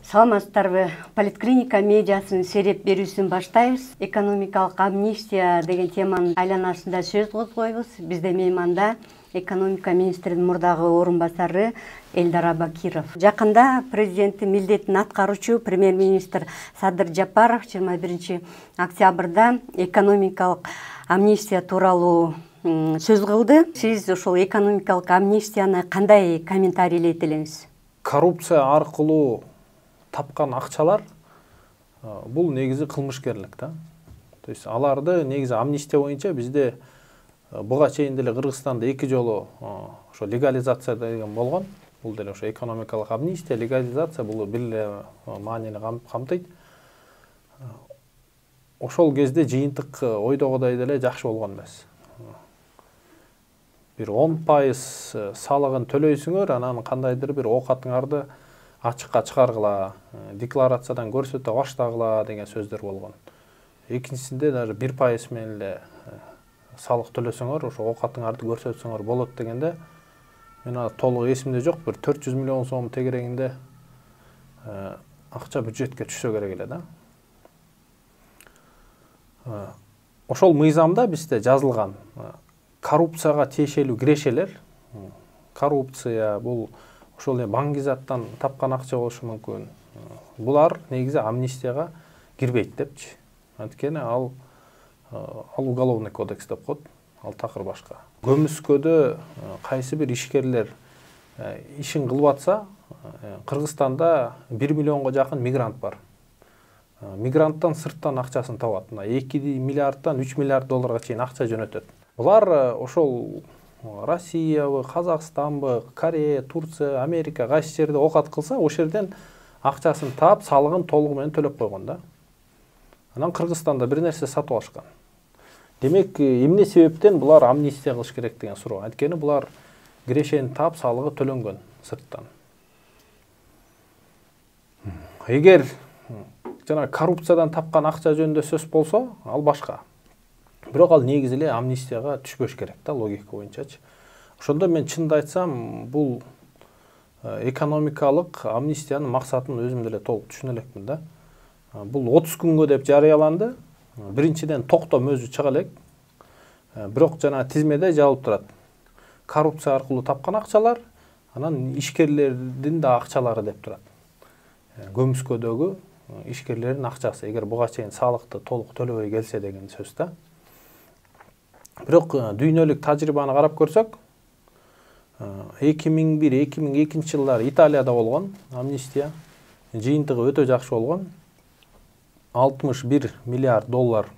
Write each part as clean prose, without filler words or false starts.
Саламатсыздарбы? Политклиника медиасынын сереп берүүсүн баштайбыз. Экономикалык амнистия деген теманын айланасында сөз козгойбуз. Бизде мейманда экономика министринин мурдагы орун басары Элдар Абакиров. Жакында президенттин милдетин аткаруучу премьер-министр Садыр Жапаров 21 октябрда экономикалык амнистия тууралуу сөз кылды. Сиз ошол экономикалык амнистияны кандай комментарийлейт элеңиз? Коррупция аркылуу тапкан акчалар бул негизи кылмышкерлик да. То есть аларды негизи амнистия боюнча бизде буга чейин деле Кыргызстанда 2 жолу ошо легализация деген болгон. Бул деле ошо экономикалык амнистия, легализация бул бир эле маанини камтыйт. Ошол кезде жыйынтык ойдогудай деле жакшы болгон эмес. Бир 10% салыгын төлөйсүңөр, анан кандайдыр бир оокатыңарды ачыкка чыгаргыла, декларациядан көрсөтө баштагыла деген сөздөр болгон. Экинчисинде даже 1% менен эле салык төлөсөңөр, ошо оокатыңарды көрсөтсөңөр болот дегенде, мен толук эсимде жок, бир 400 миллион сом тегерегинде акча бюджетке түшсө керек эле да. Ошол мыйзамда бизде жазылган коррупцияга тиешелүү кирешелер, коррупция бул ошол баңгизаттан тапкан акча болушу мүмкүн. Булар негизи амнистияга кирбейт депчи. Анткени ал уголовный кодекс деп коет, ал такыр башка. Көмүскөдө кайсы бир ишкерлер ишин кылып атса, Кыргызстанда 1 миллионго жакын мигрант бар. Мигранттан сырттан акчасын табат. 2 миллиардтан 3 миллиард долларга чейин акча жөнөтөт. Булар ошол Россиябы, Казакстанбы, Корея, Турция, Америка кайсы жерде оокат кылса, ошол жерден акчасын таап, салыгын толугу менен төлөп койгон да. Анан Кыргызстанда бир нерсе сатып алышкан. Демек, эмне себептен булар амнистия кылыш керек деген суроо. Анткени булар кирешени таап, салыгы төлөнгөн сырттан. Эгер жана коррупциядан тапкан акча жөнүндө сөз болсо, ал башка. Бирок ал негизи эле амнистияга түшпөш керек да, логика боюнчачы. Ошондо мен чынды айтсам, бул экономикалык амнистиянын максатын өзүм деле толук түшүнө элекмин да. Бул 30 күнгө деп жарыяланды. Биринчиден токтом өзү чыга элек. Бирок жана тизмеде жазылып турат. Коррупция аркылуу тапкан акчалар, анан ишкерлердин да акчалары деп турат. Көмүскөдөгү ишкерлердин акчасы, эгер буга чейин салыкты толук төлөбөй келсе деген сөз да. Бирок дүйнөлүк тажрыйбаны карап көрсөк, 2001-2002 жылдары Италияда болгон амнистия, жыйынтыгы өтө жакшы болгон. 61 миллиард доллар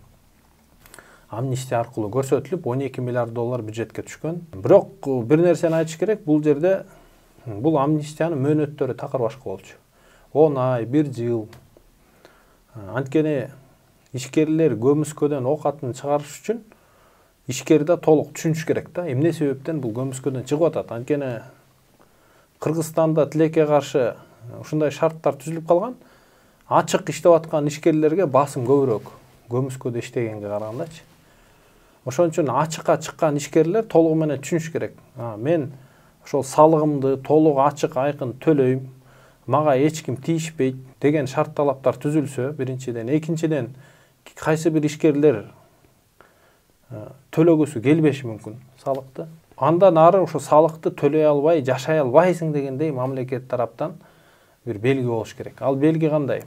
амнистия аркылуу көрсөтүлүп, 12 миллиард доллар бюджетке түшкөн. Бирок бир нерсени айтыш керек, бул жерде бул амнистиянын мөөнөттөрү такыр башка болчу. 10 ай, 1 жыл. Анткени ишкерлер көмүскөдөн оокатын чыгарыш үчүн ишкерди толук түшүнүш керек да. Эмне себептен бул көмүскөдөн чыгып атат? Анткени Кыргызстанда тилекке каршы ушундай шарттар түзүлүп калган. Ачык иштеп аткан ишкерлерге басым көбүрөөк көмүскөдө иштегенге карагандачы. Ошон үчүн ачыкка чыккан ишкерлер толугу менен түшүнүш керек. Мен ошол салыгымды толук ачык айкын төлөйм, мага эч ким тийишпейт деген шарт талаптар түзүлсө, биринчиден, экинчиден кайсы бир ишкерлер төлөгүсү келбеши мүмкүн салыкты. Андан ары ошо салыкты төлөй албай, жашай албайсың дегендей мамлекет тараптан бир белги болуш керек. Ал белги кандай?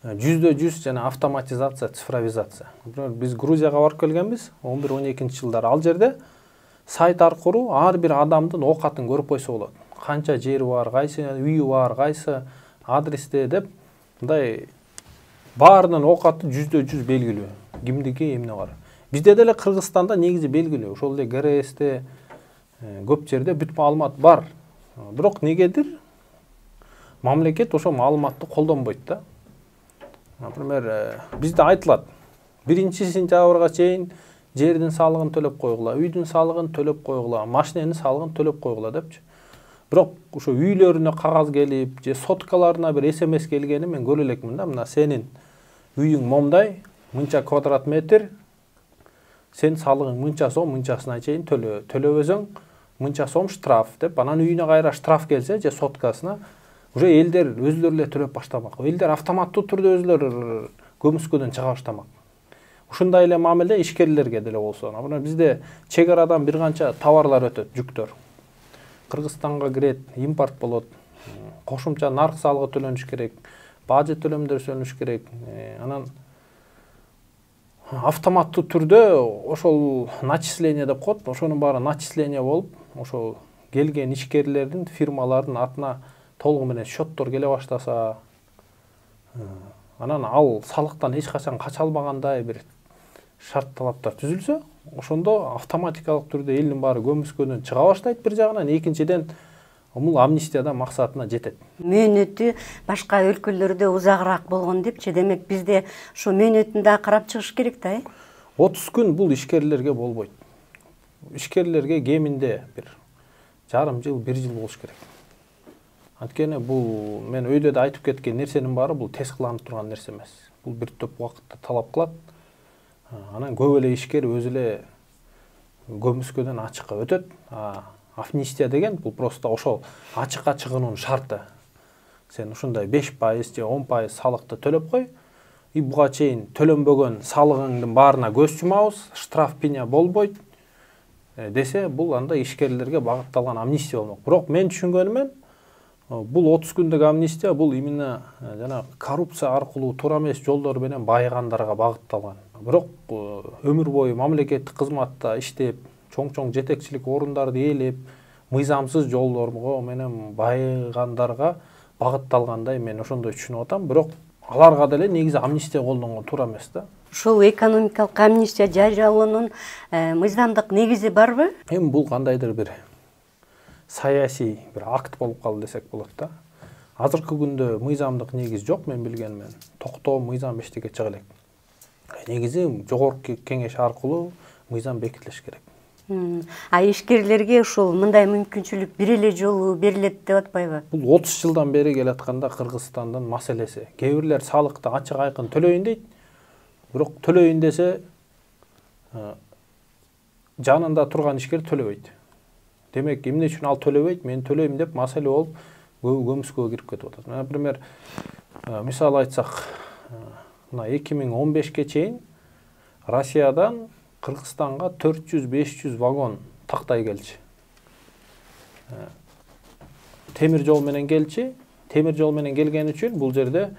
100% жана автоматизация, цифровизация. Биз Грузияга барып келгенбиз 11-12 жылдары. Ал жерде сайт аркылуу ар бир адамдын оокатын көрүп койсо болот. Канча жери бар, кайсы үйү бар, кайсы адресте деп, мындай баарынын оокаты 100% белгилүү. Кимдики эмне бар. Бизде деле Кыргызстанда негизи белгилүү. Ошол эле ГРСте көп жерде бүт маалымат бар. Бирок негедир мамлекет ошол маалыматты колдонбойт да. Например, бизде айтылат, 1-сентябрга чейин жердин салыгын төлөп койгула, үйдүн салыгын төлөп койгула, машиненин салыгын төлөп койгула депчи. Бирок ошо үйлөрүнө кагаз келип, же соткаларына бир СМС келгени мен көрө элекмин да. Мына сенин үйүң момдай, мынча квадрат метр, сен салыгың мынча сом, мынчасына чейин төлөбөсөң, мынча сом штраф деп, анан үйүнө кайра штраф келсе, же соткасына уже элдер өзлөрү эле төлөп баштамак. Элдер автоматтуу түрдө өзлөрү көмүскөдөн чыга баштамак. Ушундай эле мамиле ишкерлерге деле болсо. Мына бизде чек арадан бир канча товарлар өтөт, жүктөр. Кыргызстанга кирет, импорт болот. Кошумча нарк салыгы төлөнүш керек, бажы төлөмдөр төлөнүш керек. Анан автоматтуу түрдө ошол начисление деп коет, ошонун баары начисление болуп, ошол келген ишкерлердин, фирмалардын атына толугу менен счеттор келе баштаса, анан ал салыктан эч качан кача албагандай бир шарт талаптар түзүлсө, ошондо автоматикалык түрдө элдин баары көмүскөдөн чыга баштайт бир жагынан, экинчиден бул амнистияда максатына жетет. Мөөнөтү башка өлкөлөрдө узагыраак болгон депчи, демек бизде ошо мөөнөтүн да карап чыгыш керек да. 30 күн бул ишкерлерге болбойт. Ишкерлерге кеминде бир жарым жыл, 1 жыл болуш керек. Анткени бул мен өйдө да айтып кеткен нерсенин баары бул тез кыланып турган нерсе эмес. Бул бир топ убакытты талап кылат. Анан көп эле ишкер өзү эле көмүскөдөн ачыкка өтөт. Амнистия деген бул просто ошол ачыкка чыгуунун шарты. Сен ушундай 5% же 10% салыкты төлөп кой. Буга чейин төлөнбөгөн салыгыңдын баарына көз жумабыз, штраф пеня болбойт десе, бул анда ишкерлерге багытталган амнистия болмок. Бирок мен түшүнгөнүм, бул 30 күндүк амнистия бул именно жана коррупция аркылуу туура эмес жолдор менен байыгандарга багытталган. Бирок өмүр бою мамлекеттик кызматта иштеп, чоң жетекчилик орундарды ээлеп, мыйзамсыз жолдорго менен байыгандарга багытталгандай мен ошондой түшүнүп атам. Бирок аларга деле негизи амнистия колдонгон туура эмес да. Ушул экономикалык амнистия жарыялоонун мыйзамдык негизи барбы? Эми бул кандайдыр бир саясий бир акт болуп калды десек болот да. Азыркы күндө мыйзамдык негиз жок, мен билгенимен. Токтоо мыйзам эчтеке чыга элек. Негизи жогорку кеңеш аркылуу мыйзам бекитилиш керек. Ишкерлерге ушул мындай мүмкүнчүлүк бир эле жолу берилет деп атпайбы? Бул 30 жылдан бери келатканда Кыргызстандын маселеси. Кээ бирлер салыкты ачык айкын төлөйүн дейт. Бирок төлөйүн десе жанында турган ишкер төлөбөйт. Демек, эмне үчүн ал төлөбөйт, мен төлөйм деп маселе болуп көмүскөгө кирип кетип атат. Например, мисал айтсак, 2015ке чейин Россиядан Кыргызстанга 400-500 вагон тактай келчү. Темир жол менен келчү. Темир жол менен келген үчүн бул жерде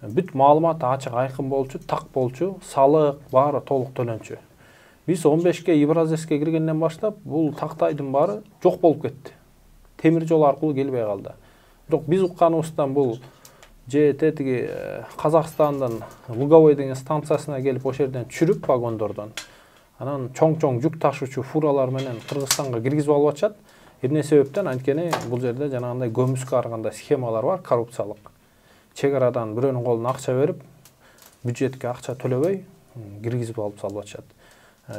бүт маалымат ачык айкын болчу, так болчу, салык баары толук төлөнчү. Биз 15ке Евразеске киргенден баштап бул тактайдын баары жок болуп кетти. Темир жол аркылуу келбей калды. Бирок биз укканыбыздан бул же тетиги Казакстандын Луговой деген станциясына келип ошол жерден түшүрүп вагондордон анан чоң жүк ташуучу фуралар менен Кыргызстанга киргизип алып атышат. Эмне себептен? Анткени бул жерде жанагындай көмүскө аргандай схемалар бар, коррупциялык. Чек арадан бирөөнүн колуна акча берип, бюджетке акча төлөбөй киргизип алып салып атышат.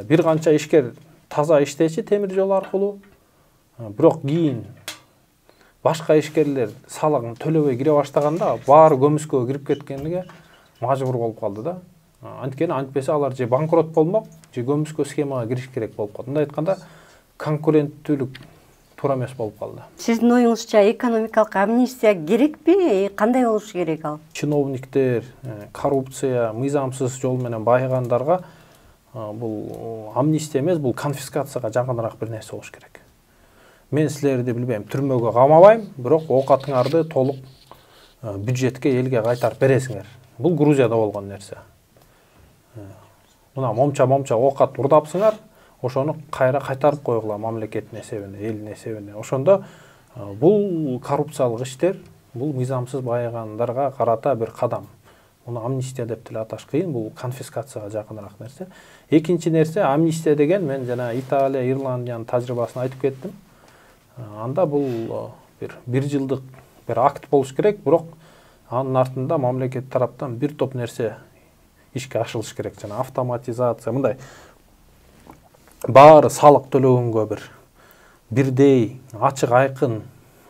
Бир канча ишкер таза иштечи темир жол аркылуу. Бирок кийин башка ишкерлер салыгын төлөбөй кире баштаганда баары көмүскөгө кирип кеткенге мажбур болуп калды да. Анткени антпесе алар же банкрот болмок, же көмүскө схемага кириш керек болуп калды. Мындай айтканда, конкуренттүүлүк туура эмес болуп калды. Сиздин оюңузча экономикалык амнистия керекпи? Кандай болуш керек ал? Чиновниктер, коррупция, мыйзамсыз жол менен байыгандарга бул амнистия эмес, бул конфискацияга жакыныраак бир нерсе болуш керек. Мен силерди билбейм, түрмөгө камабайм, бирок оокатыңарды толук бюджетке, элге кайтарып бересиңер. Бул Грузияда болгон нерсе. Мына момча оокат урдапсыңар, ошону кайра кайтарып койгула мамлекеттин эсебине, элдин эсебине. Ошондо бул коррупциялык иштер, бул мыйзамсыз байыгандарга карата бир кадам. Муну амнистия деп деле аташ кыйын, бул конфискацияга жакыныраак нерсе. Экинчи нерсе, амнистия деген, мен жана Италия, Ирландиянын тажрыйбасын айтып кеттим. Анда бул бир жылдык бир акт болуш керек, бирок анын артында мамлекет тараптан бир топ нерсе ишке ашырылыш керек. Жана автоматизация, мындай баары салык төлөгөнгө бирдей ачык айкын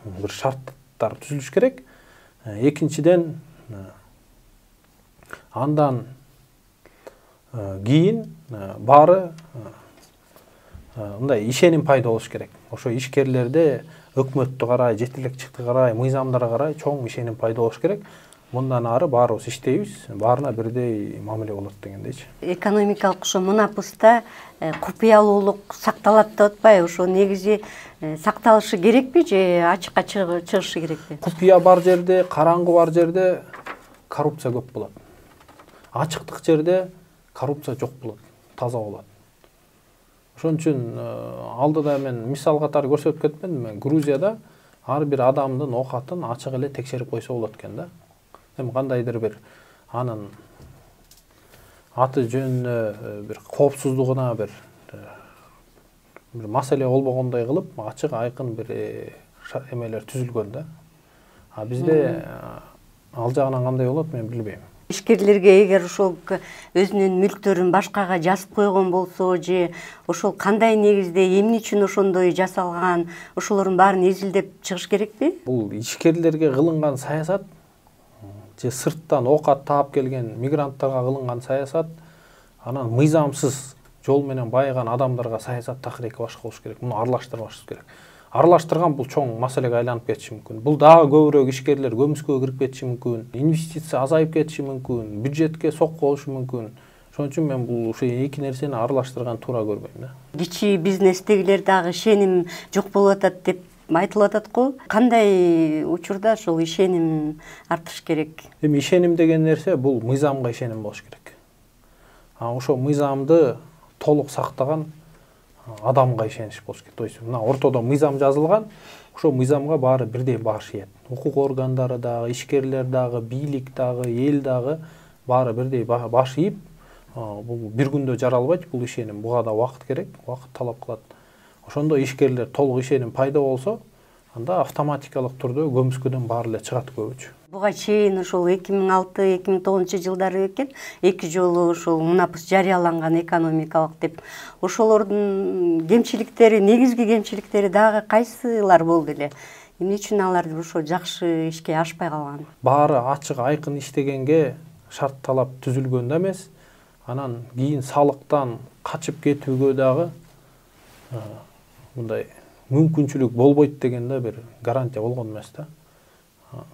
бир шарттар түзүлүш керек. Экинчиден, андан кийин баары мындай ишеним пайда болуш керек. Ошо ишкерлерде өкмөттү карай, жетеликчиликти карай, мыйзамдарга карай чоң ишеним пайда болуш керек. Мындан ары баарыбыз иштейбиз, баарына бирдей мамиле болот дегендейчи. Экономикалык ошо мунапыста купуялуулук сакталат деп атпайбы? Ошо негизи сакталышы керекпи же ачыкка чыгышы керекпи? Купуя бар жерде, караңгы бар жерде коррупция көп болот. Ачыктык жерде коррупция жок болот, таза болот. Ошон үчүн алдыда мен мисал катары көрсөтүп кетпедимби? Мен Грузияда ар бир адамдын оокатын ачык эле текшерип койсо болот экен да. Эми кандайдыр бир анын аты жөнүнө бир коопсуздугуна бир маселе болбогондой кылып, ачык айкын бир эмелер түзүлгөн да. А бизде ал жагынан кандай болот мен билбейм. Ишкерлерге эгер ошол өзүнүн мүлктөрүн башкага жазып койгон болсо же ошол кандай негизде эмне үчүн ошондой жасалган, ошолордун баарын изилдеп чыгыш керекпи? Бул ишкерлерге кылынган саясат же сырттан оокат таап келген мигранттарга кылынган саясат, анан мыйзамсыз жол менен байыган адамдарга саясат такыр эки башка болуш керек. Муну аралаштырбашыбыз керек. Аралаштырган бул чоң маселеге айланып кетиши мүмкүн. Бул дагы көбүрөөк ишкерлер көмүскөгө кирип кетиши мүмкүн. Инвестиция азайып кетиши мүмкүн. Бюджетке сокку болушу мүмкүн. Ошон үчүн мен бул ушул эки нерсени аралаштырган туура көрбөйм да. Кичи бизнестегилер дагы ишеним жок болуп атат деп айтылып атат го. Кандай учурда ошол ишеним артыш керек? Эми ишеним деген нерсе бул мыйзамга ишеним болуш керек. Ошол мыйзамды толук сактаган адамга ишениш болуш керек. То есть мына ортодо мыйзам жазылган, ошол мыйзамга баары бирдей баш ийет. Укук органдары дагы, ишкерлер дагы, бийлик дагы, эл дагы баары бирдей баш ийип, бул бир күндө жаралбайт бул ишеним. Буга да убакыт керек, убакыт талап кылат. Ошондо ишкерлер толук ишеним пайда болсо, анда автоматикалык түрдө көмүскөдөн баары эле чыгат көбүчө. Буга чейин ошол 2006-2009 жылдары экен, эки жолу ошол мунапыс жарыяланган экономикалык деп. Ошолордун кемчиликтери, негизги кемчиликтери дагы кайсылар болду эле? Эмне үчүн алар ошо жакшы ишке ашпай калган? Баары ачык айкын иштегенге шарт талап түзүлгөн да эмес. Анан кийин салыктан качып кетүүгө дагы мындай мүмкүнчүлүк болбойт деген да бир гарантия болгон эмес да.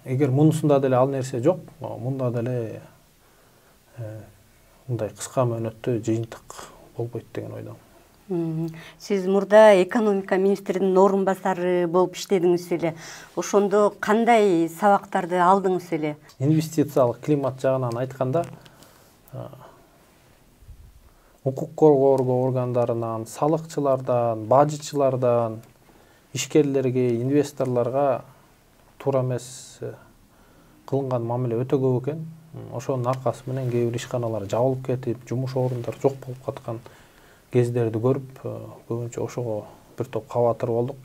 Эгер мунусунда деле ал нерсе жок, мында деле мындай кыска мөөнөттө жыйынтык болбойт деген ойдомун. Сиз мурда экономика министринин орун басары болуп иштедиңиз эле. Ошондо кандай сабактарды алдыңыз эле? Инвестициялык климат жагынан айтканда, укук коргоо органдарынан, салыкчылардан, бажычылардан, ишкерлерге, инвесторлорго туура эмес кылынган мамиле өтө көп экен. Ошонун аркасы менен кээ бир ишканалар жабылып кетип, жумуш орундары жок болуп каткан кездерди көрүп, көбүнчө ошого бир топ кабатыр болдук.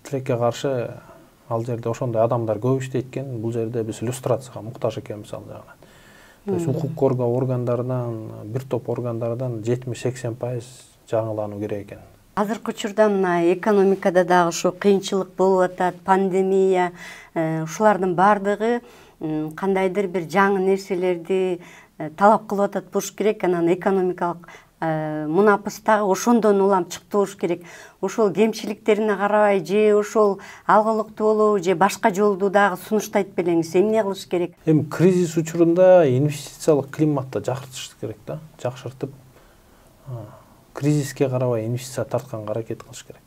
Тилекке каршы ал жерде ошондой адамдар көп иштейт экен, бул жерде биз иллюстрацияга муктаж экенбиз ал жагынан. То есть укук коргоо органдарынан, бир топ органдардан 70-80% жаңылануу керек экен. Азыркы учурда мына экономикада дагы ошо кыйынчылык болуп атат, пандемия, ушулардын баардыгы кандайдыр бир жаңы нерселерди талап кылып атат болуш керек. Анан экономикалык мунапыс дагы ошондон улам чыктуу болуш керек. Ошол кемчиликтерине карабай же ошол алгылыктуу болобу же башка жолду дагы сунуштайт белеңиз. Эмне кылыш керек? Эми кризис учурунда инвестициялык климатты жакшыртыш керек да, жакшыртып кризиске карабай инвестиция тартканга аракет кылыш керек.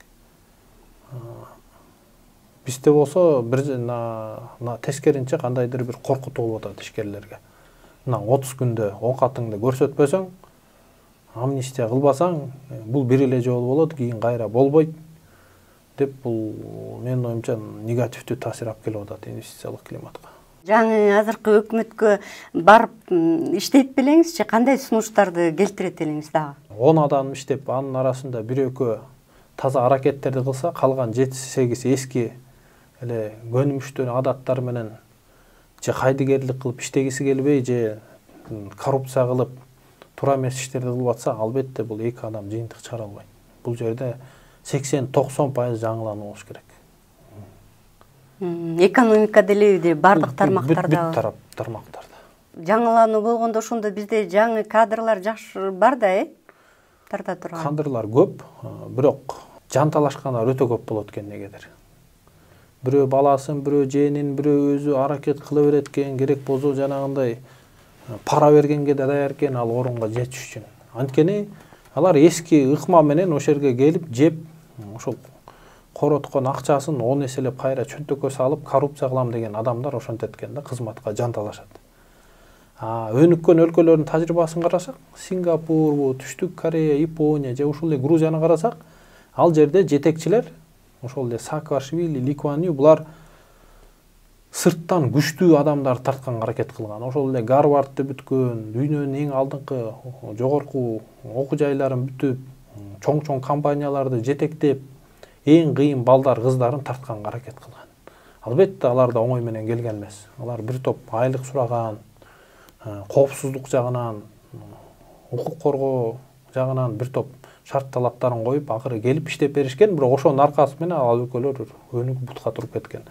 Бизде болсо бир тескеринче кандайдыр бир коркутуу болуп атат ишкерлерге. Мына 30 күндө оокатыңды көрсөтпөсөң, амнистия кылбасаң, бул бир эле жолу болот, кийин кайра болбойт деп бул менин оюмча негативдүү таасир алып келип атат инвестициялык климатка. Жаңы азыркы өкмөткө барып иштейт белеңизчи, кандай сунуштарды келтирет элеңиз дагы? 10 адам иштеп, анын арасында бир экөө таза аракеттерди кылса, калган 7-8 эски эле көнүмүштүү адаттар менен же кайдыгерлик кылып иштегиси келбей, же коррупция кылып туура эмес иштерди кылып атса, албетте бул эки адам жыйынтык чыгара албайт. Бул жерде 80-90% жаңылануу болуш керек. Экономика делеби бардык тармактарда. Бүт тармактарда. Жаңылануу болгондо ошондо бизде жаңы кадрлар жакшы бар да, тарта турган. кадрлар көп, бирок жанталашкандар өтө көп болот экен негедир. Бирөө баласын, бирөө жээнин, бирөө өзү аракет кыла берет экен, керек болсо жанагындай пара бергенге да даяр экен ал орунга жетиш үчүн. Анткени алар эски ыкма менен ошол жерге келип жеп, ошол короткон акчасын 10 эселеп кайра чөнтөккө салып коррупция кылам деген адамдар ошентет экен да, кызматка жанталашат. Өнүккөн өлкөлөрдүн тажрыйбасын карасак, Сингапур, Түштүк Корея, Япония же ушул эле Грузияны карасак, ал жерде жетекчилер ошол эле Саакашвили, Ли Куан Ю булар сырттан күчтүү адамдар тартканга аракет кылган. Ошол эле Гарвардты бүткөн, дүйнөнүн эң алдыңкы жогорку окуу жайларын бүтүп, чоң-чоң компанияларды жетектеп, эң кыйын балдар, кыздарын тартканга аракет кылган. Албетте алар да оңой менен келген эмес. Алар бир топ айлык сураган, коопсуздук жагынан, укук коргоо жагынан бир топ шарт талаптарын коюп, акыры келип иштеп беришкен, бирок ошонун аркасы менен ал өлкөлөр өнүгүп бутка туруп кеткен.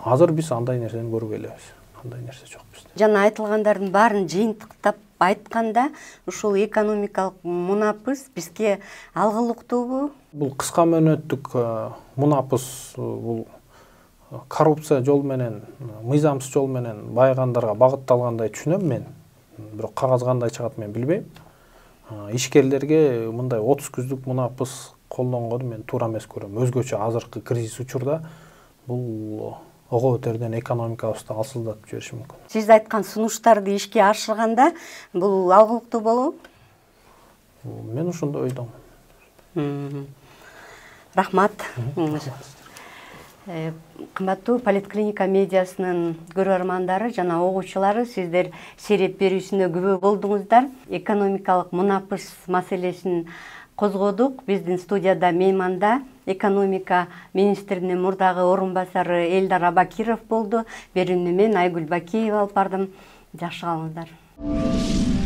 Азыр биз андай нерсени көрүп элебиз. Андай нерсе жок бизде. Жана айтылгандардын баарын жыйынтыктап айтканда, ушул экономикалык мунапыс бизге алгылыктуубу? Бул кыска мөөнөттүк мунапыс, бул коррупция жол менен, мыйзамсыз жол менен байыгандарга багытталгандай түшүнөм мен. Бирок кагаз кандай чыгат мен билбейм. Ишкерлерге мындай 30 күздүк мунапыс колдонгону мен туура эмес көрөм. Өзгөчө азыркы кризис учурда бул ого өтерден экономикабызды алсыздатып жибериши мүмкүн. Сиз айткан сунуштарды ишке ашырганда бул алгылыктуу болобу? Мен ошондой ойдомун. Рахмат. Кымбаттуу Политклиника медиасынын көрөрмандары жана угуучулары, сиздер сереп берүүсүнө күбө болдуңуздар. Экономикалык мунапыс маселесин козгодук. Биздин студияда мейманда экономика министринин мурдагы орун басары Элдар Абакиров болду. Берүүнү мен Айгүл Бакиева алып бардым. Жакшы калыңыздар.